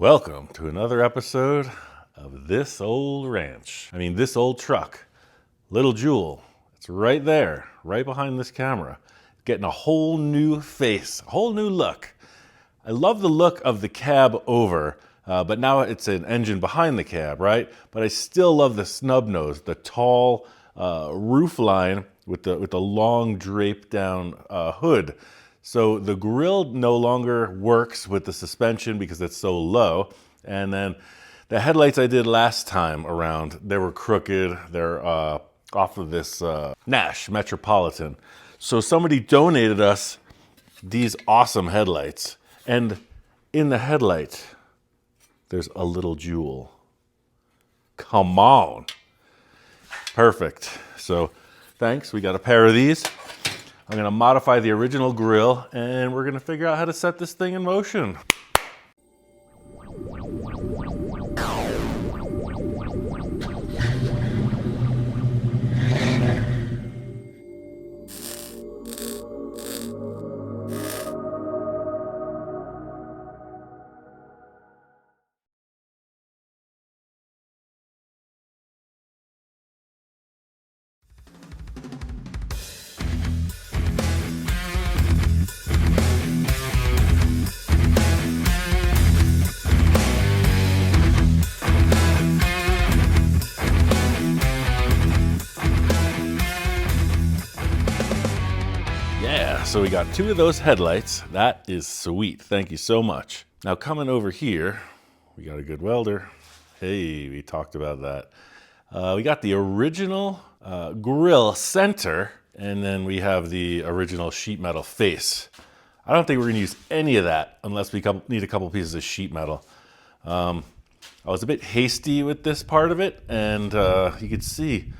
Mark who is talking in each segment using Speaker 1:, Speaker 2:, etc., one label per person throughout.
Speaker 1: Welcome to another episode of This Old Ranch. This old truck. Little Jewel. It's right there, right behind this camera. Getting a whole new face, a whole new look. I love the look of the cab over, but now it's an engine behind the cab, right? But I still love the snub nose, the tall roof line with the long draped down hood. So the grille no longer works with the suspension because it's so low. And then the headlights I did last time around, they were crooked. They're off of this Nash Metropolitan. So somebody donated us these awesome headlights. And in the headlight, there's a little jewel. Come on. Perfect. So thanks. We got a pair of these. I'm going to modify the original grille, and we're going to figure out how to set this thing in motion. So we got two of those headlights. That is sweet. Thank you so much. Now coming over here, we got a good welder. Hey, we talked about that. We got the original grill center, and then we have the original sheet metal face. I don't think we're gonna use any of that unless we need a couple pieces of sheet metal. I was a bit hasty with this part of it, and you could see,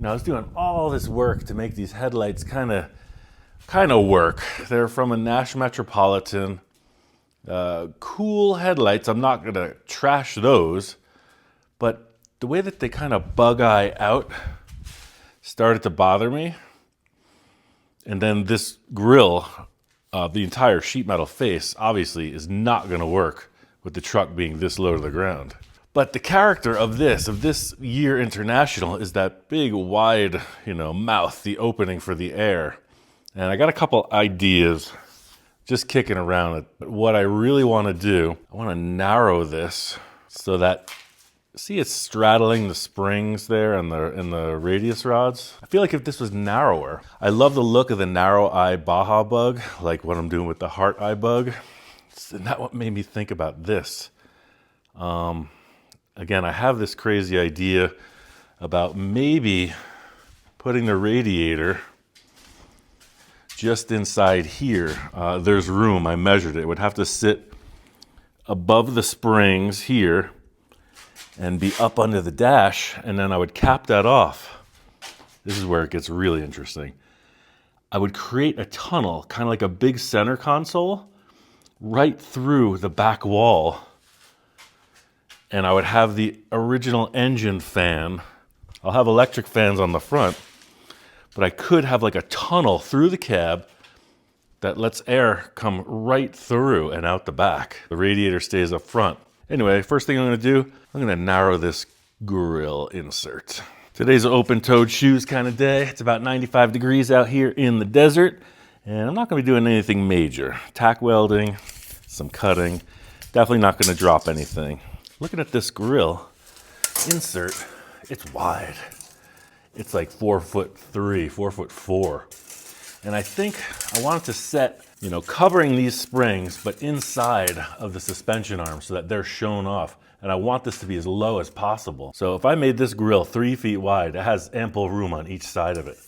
Speaker 1: I was doing all this work to make these headlights kind of work. They're from a Nash Metropolitan. Cool headlights. I'm not going to trash those. But the way that they kind of bug eye out started to bother me. And then this grill, the entire sheet metal face, obviously is not going to work with the truck being this low to the ground. But the character of this year International is that big, wide, mouth, the opening for the air. And I got a couple ideas just kicking around. But what I really want to do, I want to narrow this so that, see, it's straddling the springs there and the radius rods. I feel like if this was narrower, I love the look of the narrow eye Baja bug, like what I'm doing with the heart eye bug. And that's what made me think about this. Again, I have this crazy idea about maybe putting the radiator just inside here. There's room. I measured it. It would have to sit above the springs here and be up under the dash, and then I would cap that off. This is where it gets really interesting. I would create a tunnel, kind of like a big center console, right through the back wall, and I would have the original engine fan. I'll have electric fans on the front, but I could have like a tunnel through the cab that lets air come right through and out the back. The radiator stays up front. Anyway, first thing I'm gonna do, I'm gonna narrow this grill insert. Today's an open-toed shoes kind of day. It's about 95 degrees out here in the desert, and I'm not gonna be doing anything major. Tack welding, some cutting, definitely not gonna drop anything. Looking at this grill insert, it's wide. It's like 4'3", 4'4". And I think I want it to set, covering these springs, but inside of the suspension arm so that they're shown off. And I want this to be as low as possible. So if I made this grill 3 feet wide, it has ample room on each side of it.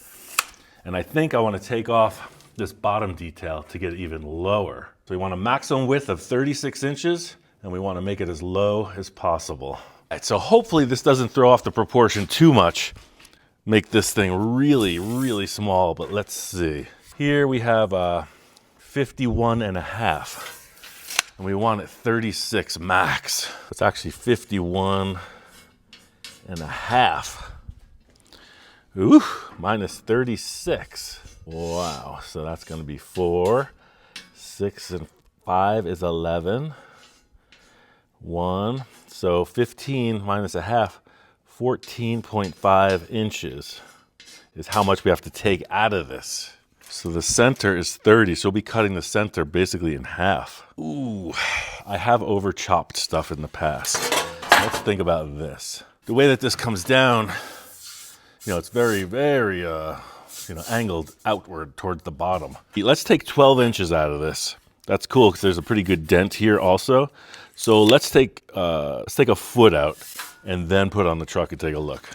Speaker 1: And I think I want to take off this bottom detail to get it even lower. So we want a maximum width of 36 inches, and we want to make it as low as possible. All right, so hopefully this doesn't throw off the proportion too much. Make this thing really, really small, but let's see. Here we have 51.5, and we want it 36 max. It's actually 51.5. Ooh, minus 36. Wow, so that's gonna be 4, 6, and 5 is 11. 1. So 15 minus a half, 14.5 inches is how much we have to take out of this. So the center is 30, so we'll be cutting the center basically in half. Ooh, I have over chopped stuff in the past. Let's think about this. The way that this comes down, it's very, very, angled outward towards the bottom. Let's take 12 inches out of this. That's cool because there's a pretty good dent here also. So let's take a foot out and then put it on the truck and take a look.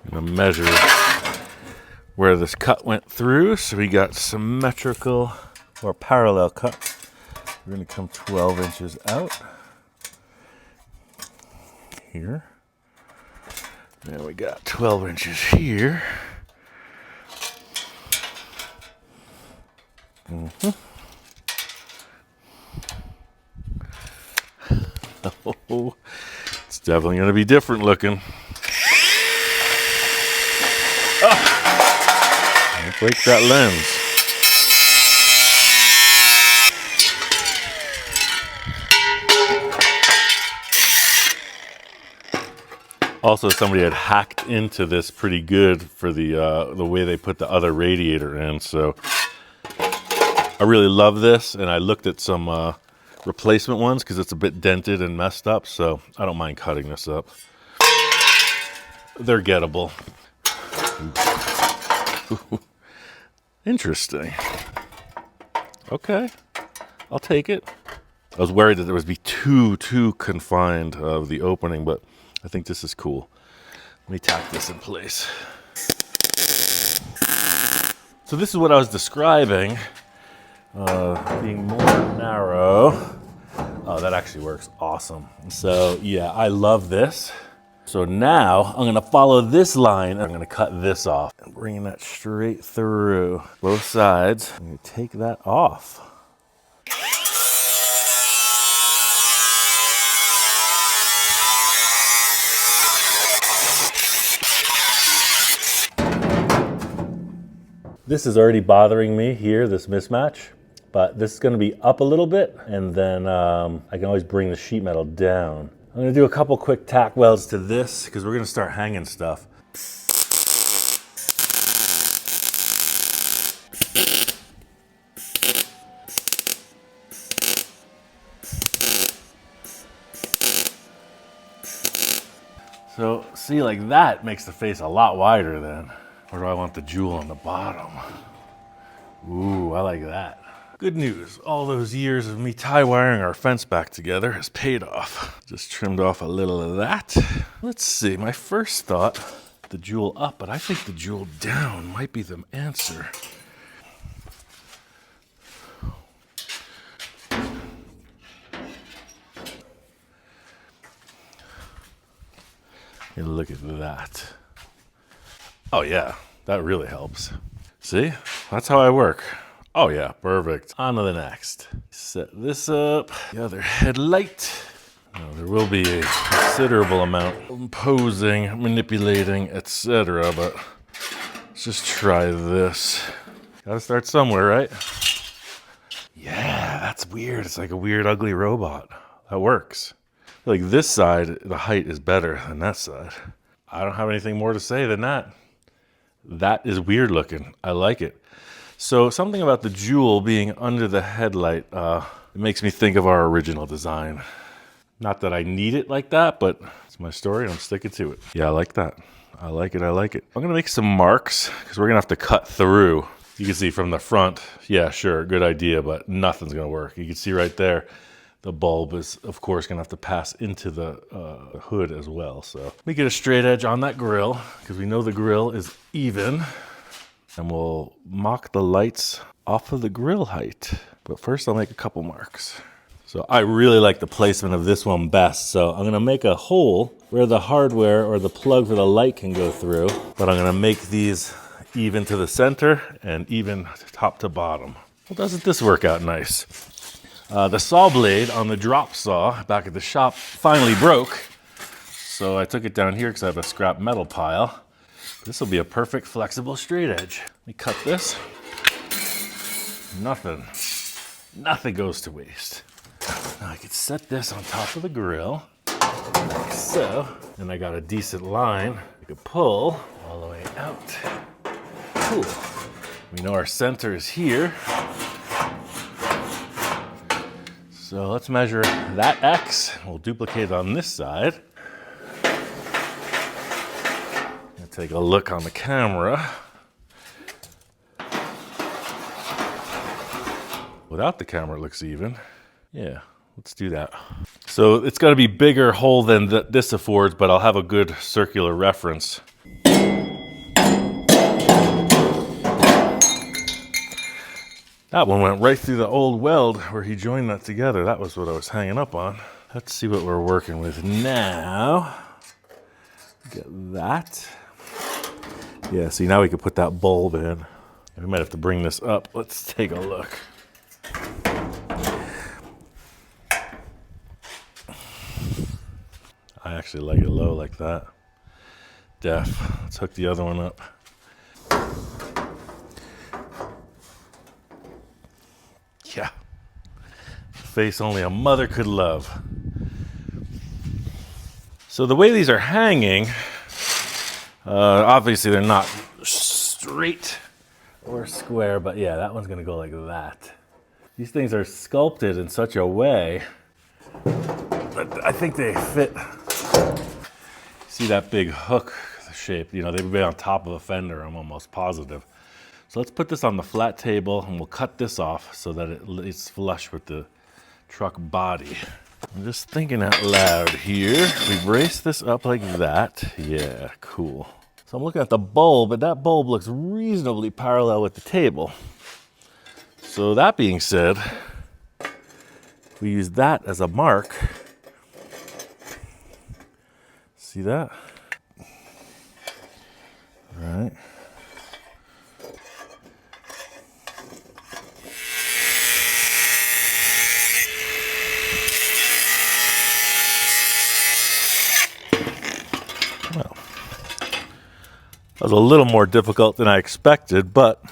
Speaker 1: I'm gonna measure where this cut went through. So we got symmetrical or parallel cut. We're gonna come 12 inches out here. Then we got 12 inches here. Oh, it's definitely gonna be different looking. Don't break that lens. Also, somebody had hacked into this pretty good for the way they put the other radiator in. So I really love this, and I looked at some replacement ones because it's a bit dented and messed up. So I don't mind cutting this up. They're gettable. Interesting. Okay, I'll take it. I was worried that there would be too confined of the opening, but I think this is cool. Let me tack this in place. So this is what I was describing, being more narrow. Oh, that actually works awesome. So yeah, I love this. So now I'm gonna follow this line. I'm gonna cut this off and bring that straight through both sides. I'm gonna take that off. This is already bothering me here, this mismatch, but this is gonna be up a little bit, and then I can always bring the sheet metal down. I'm gonna do a couple quick tack welds to this because we're gonna start hanging stuff. So see, like that makes the face a lot wider then. Or do I want the jewel on the bottom? Ooh, I like that. Good news, all those years of me tie wiring our fence back together has paid off. Just trimmed off a little of that. Let's see, my first thought, the jewel up, but I think the jewel down might be the answer. And look at that. Oh yeah, that really helps. See, that's how I work. Oh yeah, perfect. On to the next. Set this up. The other headlight. Now, there will be a considerable amount of posing, manipulating, etc. But let's just try this. Gotta start somewhere, right? Yeah, that's weird. It's like a weird, ugly robot. That works. Like this side, the height is better than that side. I don't have anything more to say than that. That is weird looking. I like it. So something about the jewel being under the headlight, it makes me think of our original design. Not that I need it like that, but it's my story and I'm sticking to it. Yeah, I like that. I like it, I like it. I'm gonna make some marks because we're gonna have to cut through. You can see from the front, yeah, sure, good idea, but nothing's gonna work. You can see right there, the bulb is, of course, gonna have to pass into the hood as well. So let me get a straight edge on that grill because we know the grill is even. And we'll mock the lights off of the grill height. But first I'll make a couple marks. So I really like the placement of this one best. So I'm gonna make a hole where the hardware or the plug for the light can go through. But I'm gonna make these even to the center and even top to bottom. Well, doesn't this work out nice? The saw blade on the drop saw back at the shop finally broke. So I took it down here because I have a scrap metal pile. This will be a perfect flexible straight edge. Let me cut this. Nothing goes to waste. Now I can set this on top of the grill, like so. And I got a decent line. I can pull all the way out. Cool. We know our center is here. So let's measure that X. We'll duplicate it on this side. Take a look on the camera. Without the camera, it looks even. Yeah, let's do that. So it's got to be bigger hole than this affords, but I'll have a good circular reference. That one went right through the old weld where he joined that together. That was what I was hanging up on. Let's see what we're working with now. Get that. Yeah, see, now we can put that bulb in. We might have to bring this up. Let's take a look. I actually like it low like that. Def. Let's hook the other one up. Yeah. Face only a mother could love. So the way these are hanging, obviously they're not straight or square, but yeah, that one's gonna go like that. These things are sculpted in such a way that I think they fit. See that big hook shape? You know, they would be on top of a fender, I'm almost positive. So let's put this on the flat table and we'll cut this off so that it's flush with the truck body. I'm just thinking out loud here. We brace this up like that. Yeah, cool. So I'm looking at the bulb, and that bulb looks reasonably parallel with the table. So that being said, we use that as a mark. See that? All right. Well, that was a little more difficult than I expected, but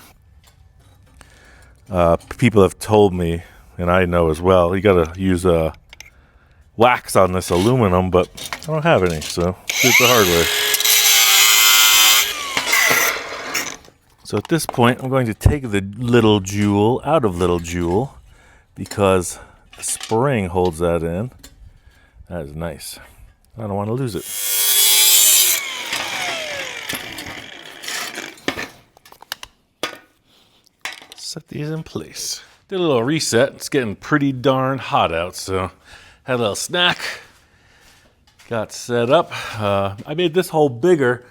Speaker 1: people have told me, and I know as well, you gotta use wax on this aluminum, but I don't have any, so do it the hard way. So at this point, I'm going to take the little jewel out of little jewel because the spring holds that in. That is nice. I don't want to lose it. Set these in place. Did a little reset. It's getting pretty darn hot out, so had a little snack. Got set up. I made this hole bigger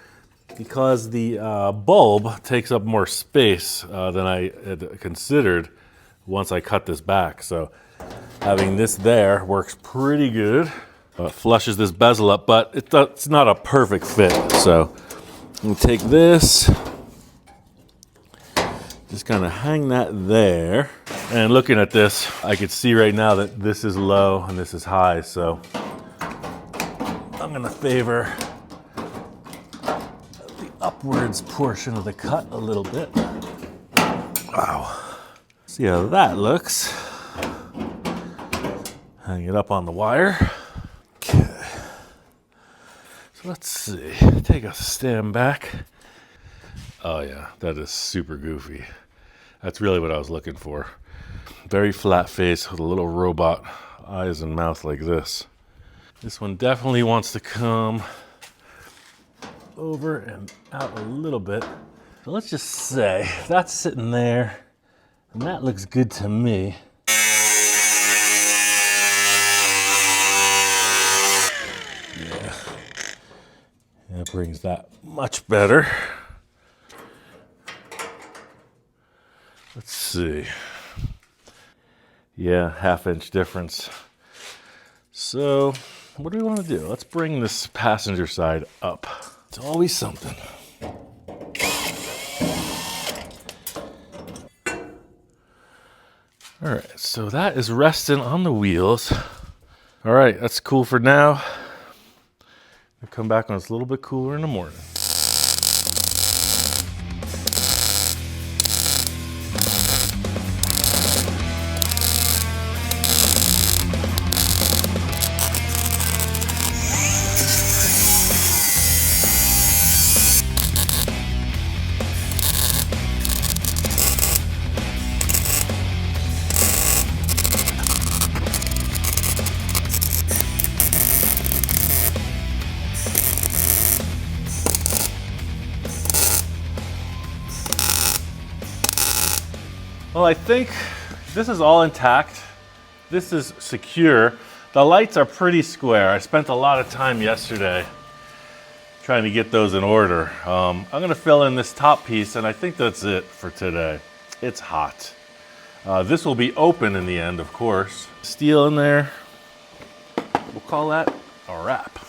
Speaker 1: because the bulb takes up more space than I had considered once I cut this back. So having this there works pretty good. Flushes this bezel up, but it's not a perfect fit. So I'm gonna take this, just kind of hang that there. And looking at this, I could see right now that this is low and this is high. So I'm gonna favor the upwards portion of the cut a little bit. Wow. See how that looks. Hang it up on the wire. Okay. So let's see. Take a stand back. Oh yeah, that is super goofy. That's really what I was looking for. Very flat face with a little robot eyes and mouth like this. This one definitely wants to come over and out a little bit. So let's just say that's sitting there and that looks good to me. Yeah, that brings that much better. Let's see. Yeah, 1/2 inch difference. So what do we want to do? Let's bring this passenger side up. It's always something. All right, so that is resting on the wheels. All right, that's cool for now. I'll come back when it's a little bit cooler in the morning. Well, I think this is all intact. This is secure. The lights are pretty square. I spent a lot of time yesterday trying to get those in order. I'm gonna fill in this top piece, and I think that's it for today. It's hot. This will be open in the end, of course. Steel in there. We'll call that a wrap.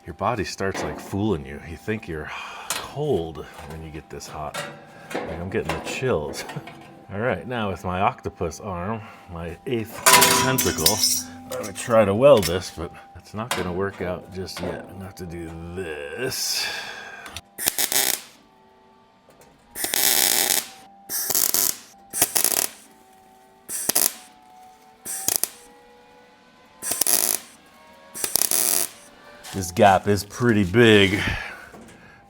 Speaker 1: Your body starts like fooling you. You think you're cold when you get this hot. Like I'm getting the chills. All right, now with my octopus arm, my 8th tentacle, I'm gonna try to weld this, but it's not gonna work out just yet. I'm gonna have to do this. This gap is pretty big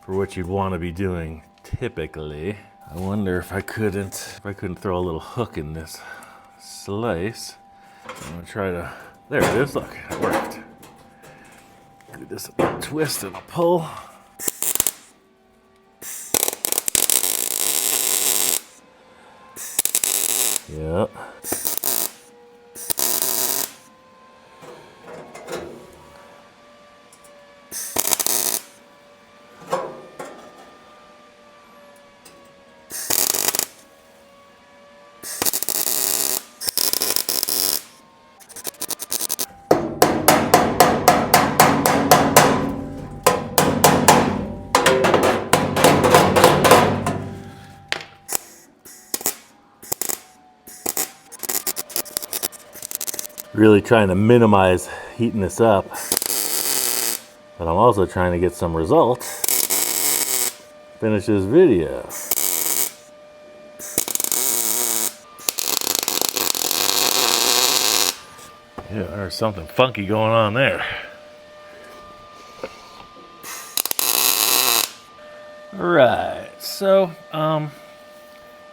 Speaker 1: for what you'd want to be doing typically. I wonder if I couldn't throw a little hook in this slice. I'm gonna try to, there it is, look, it worked. Do this a twist and a pull. Yep. Really trying to minimize heating this up, but I'm also trying to get some results. Finish this video. Yeah, there's something funky going on there. All right, so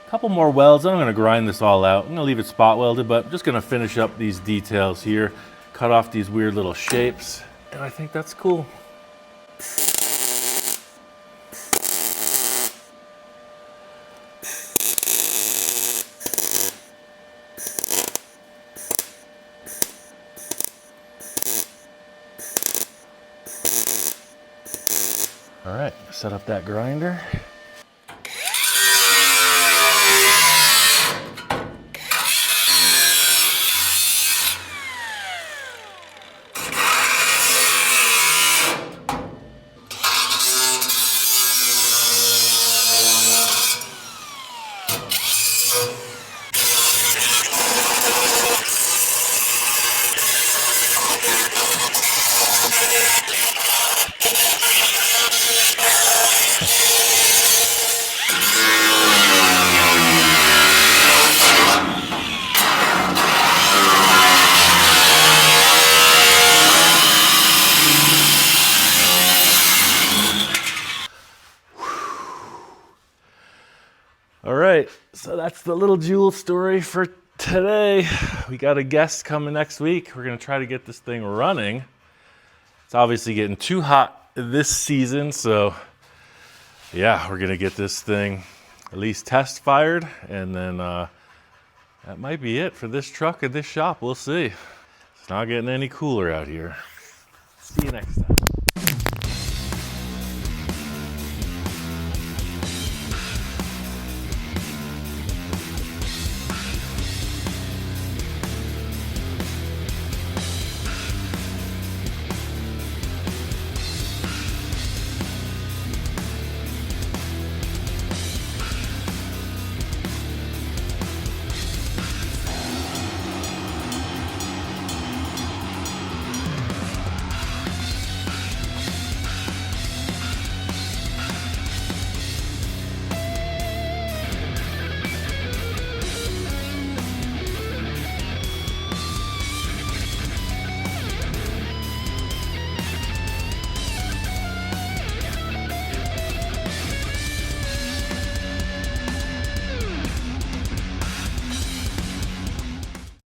Speaker 1: couple more welds. I'm going to grind this all out. I'm going to leave it spot welded, but I'm just going to finish up these details here, cut off these weird little shapes, and I think that's cool. All right, set up that grinder. All right, so that's the little jewel story for today. We got a guest coming next week. We're gonna try to get this thing running. It's obviously getting too hot this season, so yeah, we're gonna get this thing at least test fired, and then that might be it for this truck and this shop. We'll see. It's not getting any cooler out here. See you next time.